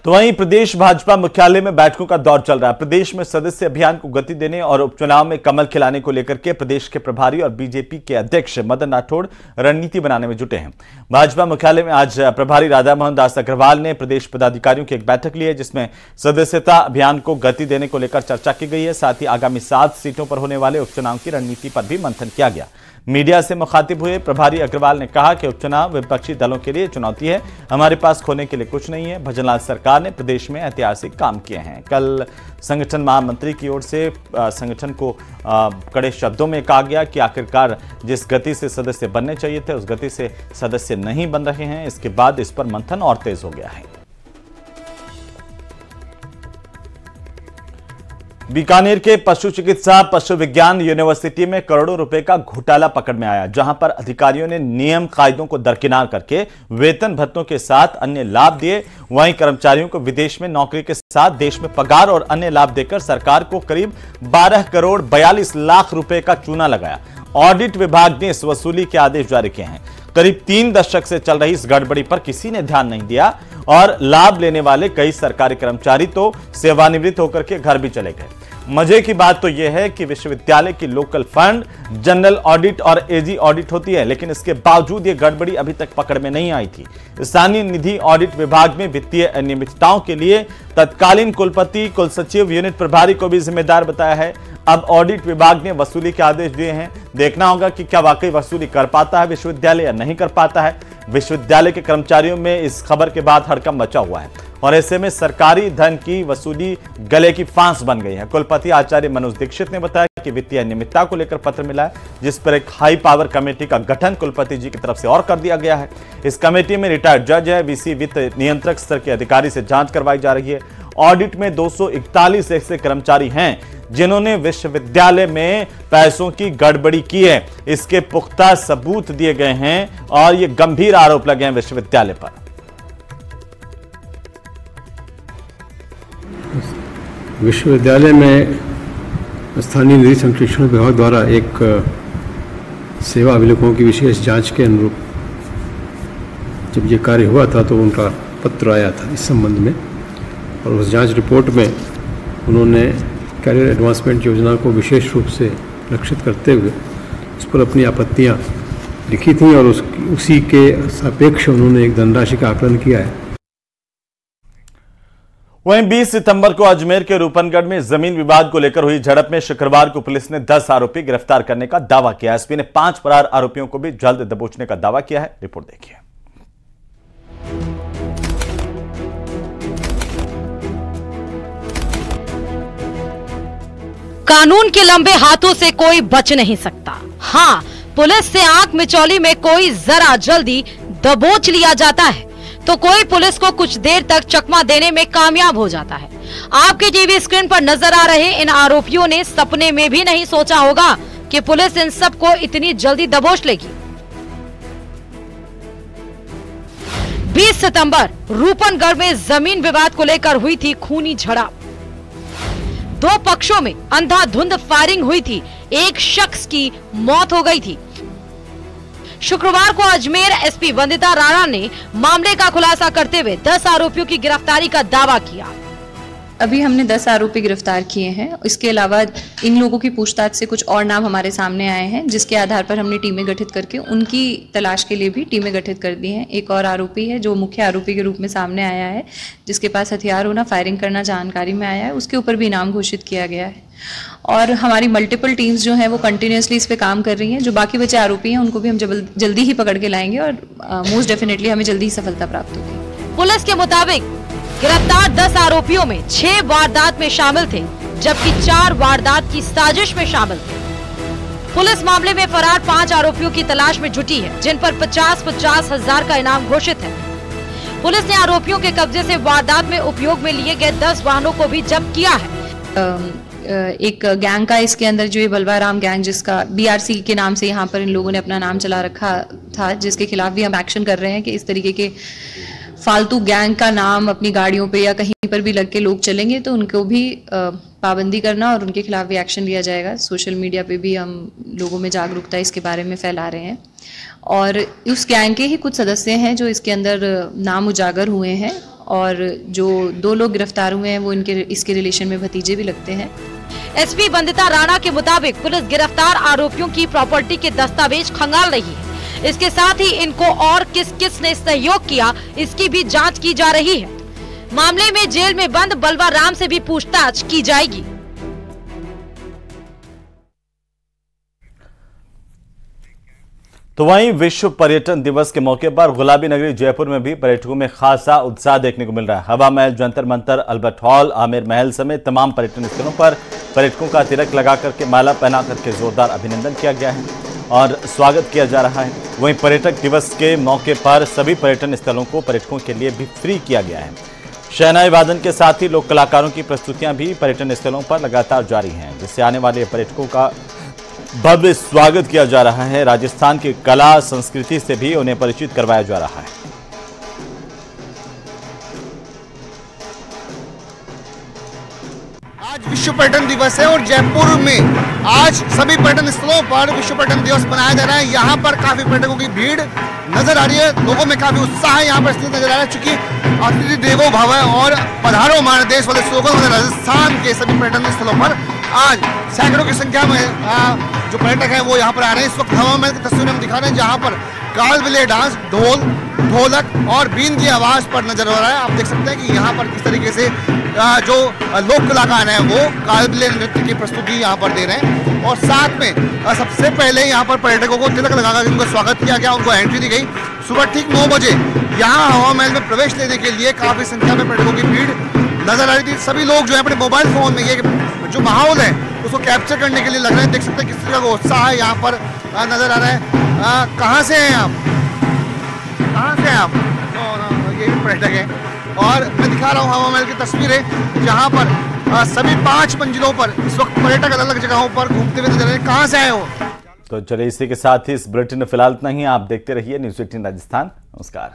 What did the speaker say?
तो वहीं प्रदेश भाजपा मुख्यालय में बैठकों का दौर चल रहा है। प्रदेश में सदस्य अभियान को गति देने और उपचुनाव में कमल खिलाने को लेकर के प्रदेश के प्रभारी और बीजेपी के अध्यक्ष मदन राठौड़ रणनीति बनाने में जुटे हैं। भाजपा मुख्यालय में आज प्रभारी राधा मोहन दास अग्रवाल ने प्रदेश पदाधिकारियों की एक बैठक ली है, जिसमें सदस्यता अभियान को गति देने को लेकर चर्चा की गई है। साथ ही आगामी 7 सीटों पर होने वाले उपचुनाव की रणनीति पर भी मंथन किया गया। मीडिया से मुखातिब हुए प्रभारी अग्रवाल ने कहा कि उपचुनाव विपक्षी दलों के लिए चुनौती है, हमारे पास खोने के लिए कुछ नहीं है। भजनलाल सरकार ने प्रदेश में ऐतिहासिक काम किए हैं। कल संगठन महामंत्री की ओर से संगठन को कड़े शब्दों में कहा गया कि आखिरकार जिस गति से सदस्य बनने चाहिए थे उस गति से सदस्य नहीं बन रहे हैं। इसके बाद इस पर मंथन और तेज हो गया है। बीकानेर के पशु चिकित्सा पशु विज्ञान यूनिवर्सिटी में करोड़ों रुपए का घोटाला पकड़ में आया, जहां पर अधिकारियों ने नियम कायदों को दरकिनार करके वेतन भत्तों के साथ अन्य लाभ दिए। वहीं कर्मचारियों को विदेश में नौकरी के साथ देश में पगार और अन्य लाभ देकर सरकार को करीब 12 करोड़ 42 लाख रुपए का चूना लगाया। ऑडिट विभाग ने इस वसूली के आदेश जारी किए हैं। करीब 3 दशक से चल रही इस गड़बड़ी पर किसी ने ध्यान नहीं दिया और लाभ लेने वाले कई सरकारी कर्मचारी तो सेवानिवृत्त होकर के घर भी चले गए। मजे की बात तो यह है कि विश्वविद्यालय की लोकल फंड, जनरल ऑडिट और एजी ऑडिट होती है, लेकिन इसके बावजूद यह गड़बड़ी अभी तक पकड़ में नहीं आई थी। स्थानीय निधि ऑडिट विभाग में वित्तीय अनियमितताओं के लिए तत्कालीन कुलपति, कुलसचिव, यूनिट प्रभारी को भी जिम्मेदार बताया है। अब ऑडिट विभाग ने वसूली के आदेश दिए हैं। देखना होगा कि क्या वाकई वसूली कर पाता है विश्वविद्यालय या नहीं कर पाता है। विश्वविद्यालय के कर्मचारियों में इस खबर के बाद हड़कंप मचा हुआ है और ऐसे में सरकारी धन की वसूली गले की फांस बन गई है। कुलपति आचार्य मनोज दीक्षित ने बताया कि वित्तीय अनियमितता को लेकर पत्र मिला है, जिस पर एक हाई पावर कमेटी का गठन कुलपति जी की तरफ से और कर दिया गया है। इस कमेटी में रिटायर्ड जज है, वीसी वित्त नियंत्रक स्तर के अधिकारी से जांच करवाई जा रही है। ऑडिट में 241 ऐसे कर्मचारी हैं जिन्होंने विश्वविद्यालय में पैसों की गड़बड़ी की है। इसके पुख्ता सबूत दिए गए हैं और ये गंभीर आरोप लगे हैं विश्वविद्यालय पर। विश्वविद्यालय में स्थानीय निधि संप्रेषण विभाग द्वारा एक सेवा अभिलेखों की विशेष जांच के अनुरूप जब ये कार्य हुआ था तो उनका पत्र आया था इस संबंध में, और उस जांच रिपोर्ट में उन्होंने कैरियर एडवांसमेंट योजना को विशेष रूप से लक्षित करते हुए उस पर अपनी आपत्तियां लिखी थी और उसी के सापेक्ष उन्होंने एक धनराशि का आकलन किया है। वहीं 20 सितंबर को अजमेर के रूपनगढ़ में जमीन विवाद को लेकर हुई झड़प में शुक्रवार को पुलिस ने 10 आरोपी गिरफ्तार करने का दावा किया। एसपी ने 5 फरार आरोपियों को भी जल्द दबोचने का दावा किया है। रिपोर्ट देखिए। कानून के लंबे हाथों से कोई बच नहीं सकता। हाँ, पुलिस से आंख मिचौली में कोई जरा जल्दी दबोच लिया जाता है तो कोई पुलिस को कुछ देर तक चकमा देने में कामयाब हो जाता है। आपके टीवी स्क्रीन पर नजर आ रहे इन आरोपियों ने सपने में भी नहीं सोचा होगा कि पुलिस इन सब को इतनी जल्दी दबोच लेगी। 20 सितंबर रूपनगढ़ में जमीन विवाद को लेकर हुई थी खूनी झड़प। 2 पक्षों में अंधाधुंध फायरिंग हुई थी। एक शख्स की मौत हो गई थी। शुक्रवार को अजमेर एसपी वंदिता राणा ने मामले का खुलासा करते हुए 10 आरोपियों की गिरफ्तारी का दावा किया। अभी हमने 10 आरोपी गिरफ्तार किए हैं। इसके अलावा इन लोगों की पूछताछ से कुछ और नाम हमारे सामने आए हैं, जिसके आधार पर हमने टीमें गठित करके उनकी तलाश के लिए भी टीमें गठित कर दी हैं। एक और आरोपी है जो मुख्य आरोपी के रूप में सामने आया है, जिसके पास हथियार होना, फायरिंग करना जानकारी में आया है। उसके ऊपर भी इनाम घोषित किया गया है और हमारी मल्टीपल टीम्स जो हैं वो कंटिन्यूसली इस पे काम कर रही हैं। जो बाकी बचे आरोपी हैं उनको भी हम जल्दी ही पकड़ के लाएंगे और मोस्ट डेफिनेटली हमें जल्दी ही सफलता प्राप्त होगी। पुलिस के मुताबिक गिरफ्तार 10 आरोपियों में 6 वारदात में शामिल थे, जबकि 4 वारदात की साजिश में शामिल थे। पुलिस मामले में फरार 5 आरोपियों की तलाश में जुटी है, जिन पर 50-50 हजार का इनाम घोषित है। पुलिस ने आरोपियों के कब्जे से वारदात में उपयोग में लिए गए 10 वाहनों को भी जब्त किया है। एक गैंग का इसके अंदर जो ये बलवाराम गैंग, जिसका BRC के नाम से यहाँ पर इन लोगों ने अपना नाम चला रखा था, जिसके खिलाफ भी हम एक्शन कर रहे हैं कि इस तरीके के फालतू गैंग का नाम अपनी गाड़ियों पे या कहीं पर भी लग के लोग चलेंगे तो उनको भी पाबंदी करना और उनके खिलाफ भी एक्शन लिया जाएगा। सोशल मीडिया पे भी हम लोगों में जागरूकता इसके बारे में फैला रहे हैं और उस गैंग के ही कुछ सदस्य हैं जो इसके अंदर नाम उजागर हुए हैं और जो 2 लोग गिरफ्तार हुए हैं वो इसके रिलेशन में भतीजे भी लगते हैं। एसपी वंदिता राणा के मुताबिक पुलिस गिरफ्तार आरोपियों की प्रॉपर्टी के दस्तावेज खंगाल रही है। इसके साथ ही इनको और किस किस ने सहयोग किया इसकी भी जांच की जा रही है। मामले में जेल में बंद बलवा राम से भी पूछताछ की जाएगी। तो वहीं विश्व पर्यटन दिवस के मौके पर गुलाबी नगरी जयपुर में भी पर्यटकों में खासा उत्साह देखने को मिल रहा है। हवा महल, जंतर मंतर, अल्बर्ट हॉल, आमेर महल समेत तमाम पर्यटन स्थलों पर पर्यटकों का तिलक लगा करके, माला पहना करके जोरदार अभिनंदन किया गया है और स्वागत किया जा रहा है। वहीं पर्यटक दिवस के मौके पर सभी पर्यटन स्थलों को पर्यटकों के लिए भी फ्री किया गया है। शहनाई वादन के साथ ही लोक कलाकारों की प्रस्तुतियां भी पर्यटन स्थलों पर लगातार जारी हैं, जिससे आने वाले पर्यटकों का भव्य स्वागत किया जा रहा है। राजस्थान की कला संस्कृति से भी उन्हें परिचित करवाया जा रहा है। आज विश्व पर्यटन दिवस है और जयपुर में आज सभी पर्यटन स्थलों पर विश्व पर्यटन दिवस मनाया जा रहा है। यहाँ पर काफी पर्यटकों की भीड़ नजर आ रही है, लोगों में काफी उत्साह है यहाँ पर इसलिए नजर आ रहा है चूंकि अतिथि देवो भव और पधारो हमारे देश वाले स्लोगन राजस्थान के सभी पर्यटन स्थलों पर आज सैकड़ों की संख्या में जो पर्यटक हैं वो यहाँ पर आ रहे हैं। इस वक्त हवा महल की तस्वीरें हम दिखा रहे हैं जहाँ पर कालबेलिया डांस, ढोल, ढोलक और बीन की आवाज पर नजर आ रहा है। आप देख सकते हैं कि यहाँ पर किस तरीके से जो लोक कलाकार हैं वो कालबेलिया नृत्य की प्रस्तुति यहाँ पर दे रहे हैं और साथ में सबसे पहले यहाँ पर पर्यटकों को तिलक लगाकर उनका स्वागत किया गया, उनको एंट्री दी गई। सुबह ठीक 9 बजे यहाँ हवा महल में प्रवेश लेने के लिए काफी संख्या में पर्यटकों की भीड़ नजर आ रही थी। सभी लोग जो है अपने मोबाइल फोन में ये जो माहौल है उसको कैप्चर करने के लिए लग रहे हैं। देख सकते हैं किस तरह का उत्साह है यहाँ पर नजर आ रहा है। कहाँ से हैं आप? कहाँ से हैं आप? ये पर्यटक है और मैं दिखा रहा हूँ हवा महल की तस्वीरें जहाँ पर सभी 5 मंजिलों पर इस वक्त पर्यटक अलग अलग जगहों पर घूमते हुए नजर आ रहे हैं। कहाँ से आए हो? तो चलिए इसी के साथ ही इस बुलेटिन में फिलहाल इतना ही। आप देखते रहिए न्यूज़ 18 राजस्थान। नमस्कार।